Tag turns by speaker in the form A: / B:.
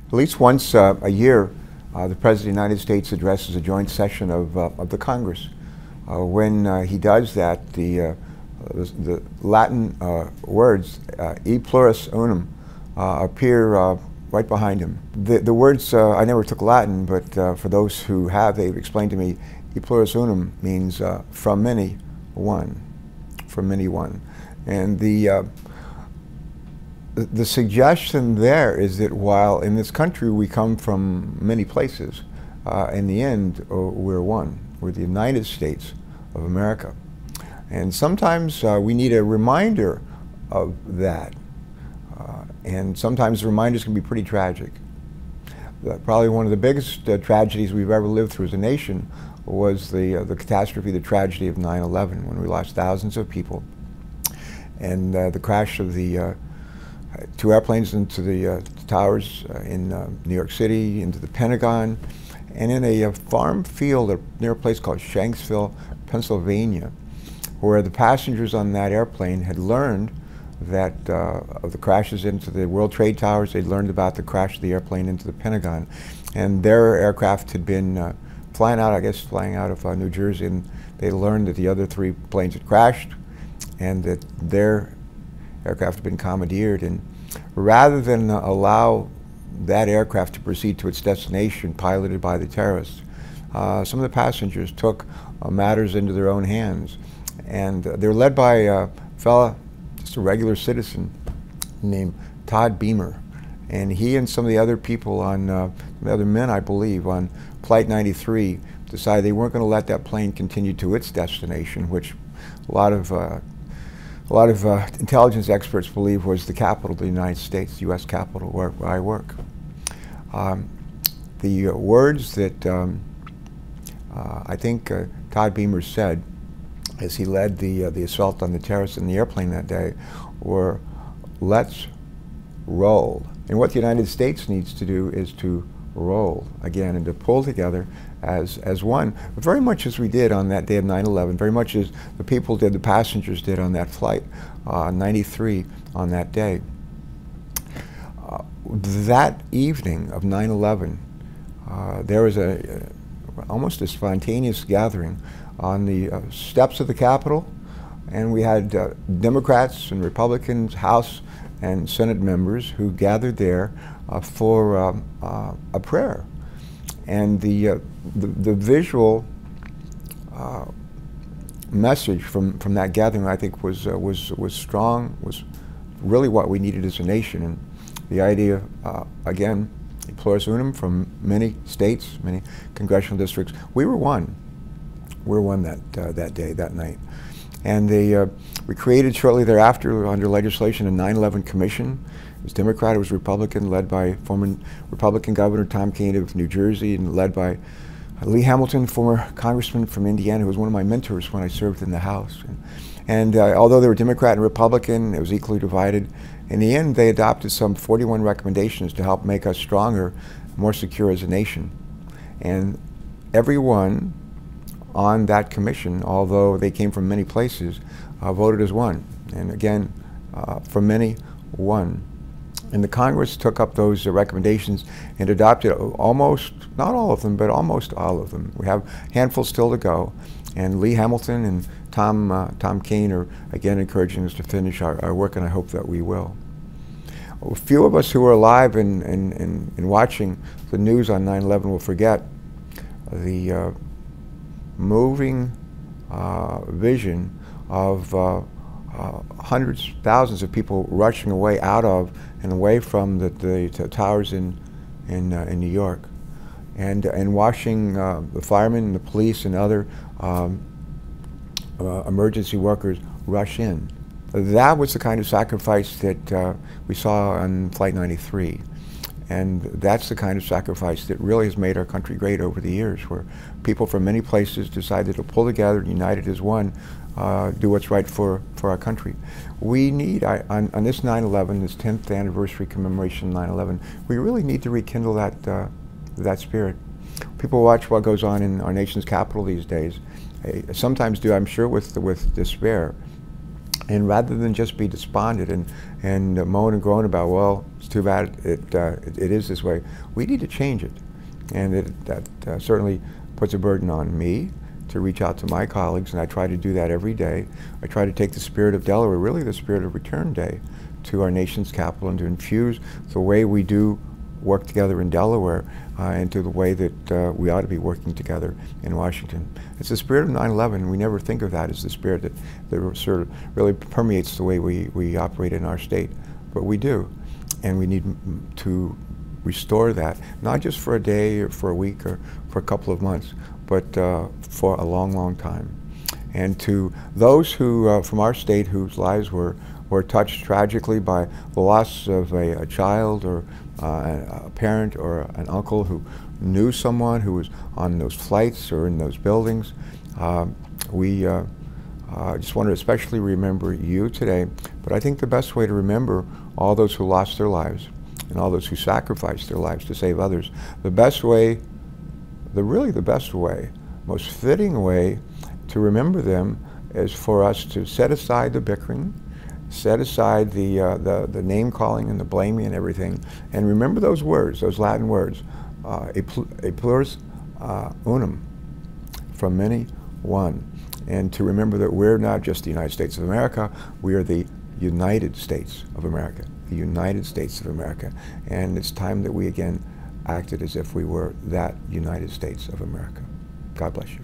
A: At least once a year, the President of the United States addresses a joint session of the Congress. When he does that, the Latin words, e pluribus unum, appear right behind him. The words, I never took Latin, but for those who have, they've explained to me, e pluribus unum means from many, one. From many, one. And the suggestion there is that while in this country we come from many places, in the end we're one. We're the United States of America. And sometimes we need a reminder of that. And sometimes reminders can be pretty tragic. Probably one of the biggest tragedies we've ever lived through as a nation was the catastrophe, the tragedy of 9/11, when we lost thousands of people. And the crash of the two airplanes into the towers in New York City, into the Pentagon, and in a farm field near a place called Shanksville, Pennsylvania, where the passengers on that airplane had learned that of the crashes into the World Trade Towers. They'd learned about the crash of the airplane into the Pentagon, and their aircraft had been flying out of New Jersey, and they learned that the other three planes had crashed and that their aircraft had been commandeered. And rather than allow that aircraft to proceed to its destination piloted by the terrorists, some of the passengers took matters into their own hands. And they were led by a fella, just a regular citizen named Todd Beamer. And he and some of the other people on, the other men I believe, on Flight 93 decided they weren't going to let that plane continue to its destination, which a lot of intelligence experts believe was the capital of the United States, the U.S. Capitol, where I work. The words that I think Todd Beamer said as he led the assault on the terrorists in the airplane that day were, "Let's roll." And what the United States needs to do is to roll again and to pull together as one, very much as we did on that day of 9/11, very much as the people did, the passengers did on that flight 93 on that day. That evening of 9/11, there was almost a spontaneous gathering on the steps of the Capitol, and we had Democrats and Republicans, House and Senate members who gathered there for a prayer. And the visual message from that gathering, I think, was strong, was really what we needed as a nation. And the idea, again, pluribus unum, from many states, many congressional districts. We were one. We were one that day, that night. And we created shortly thereafter, under legislation, a 9/11 commission. It was Democrat, it was Republican, led by former Republican Governor Tom Kean of New Jersey, and led by Lee Hamilton, former congressman from Indiana, who was one of my mentors when I served in the House. And although they were Democrat and Republican, it was equally divided. In the end, they adopted some 41 recommendations to help make us stronger, more secure as a nation. And everyone on that commission, although they came from many places, voted as one. And again, from many, one. And the Congress took up those recommendations and adopted almost, not all of them, but almost all of them. We have a handful still to go. And Lee Hamilton and Tom Kean are again encouraging us to finish our work, and I hope that we will. A few of us who were alive and watching the news on 9/11 will forget the moving vision of hundreds, thousands of people rushing away out of and away from the towers in New York, and watching the firemen, the police, and other emergency workers rush in. That was the kind of sacrifice that we saw on Flight 93. And that's the kind of sacrifice that really has made our country great over the years, where people from many places decided to pull together, united as one, do what's right for our country. We need, on this 9/11, this 10th anniversary commemoration of 9/11, we really need to rekindle that spirit. People watch what goes on in our nation's capital these days. Sometimes do, I'm sure, with despair. And rather than just be despondent and moan and groan about, well, it's too bad it is this way, we need to change it. And that certainly puts a burden on me to reach out to my colleagues, and I try to do that every day. I try to take the spirit of Delaware, really the spirit of Return Day, to our nation's capital and to infuse the way we do work together in Delaware into the way that we ought to be working together in Washington. It's the spirit of 9/11. We never think of that as the spirit that sort of really permeates the way we operate in our state, but we do. And we need to restore that, not just for a day or for a week or for a couple of months, but for a long, long time. And to those who, from our state, whose lives were touched tragically by the loss of a child or a parent or an uncle who knew someone who was on those flights or in those buildings, we just want to especially remember you today. But I think the best way to remember all those who lost their lives and all those who sacrificed their lives to save others, the best way, really the best way, most fitting way to remember them is for us to set aside the bickering, set aside the name calling and the blaming and everything, and remember those words, those Latin words, a pluribus unum, from many one, and to remember that we're not just the United States of America, we are the United States of America, the United States of America, and it's time that we again acted as if we were that United States of America. God bless you.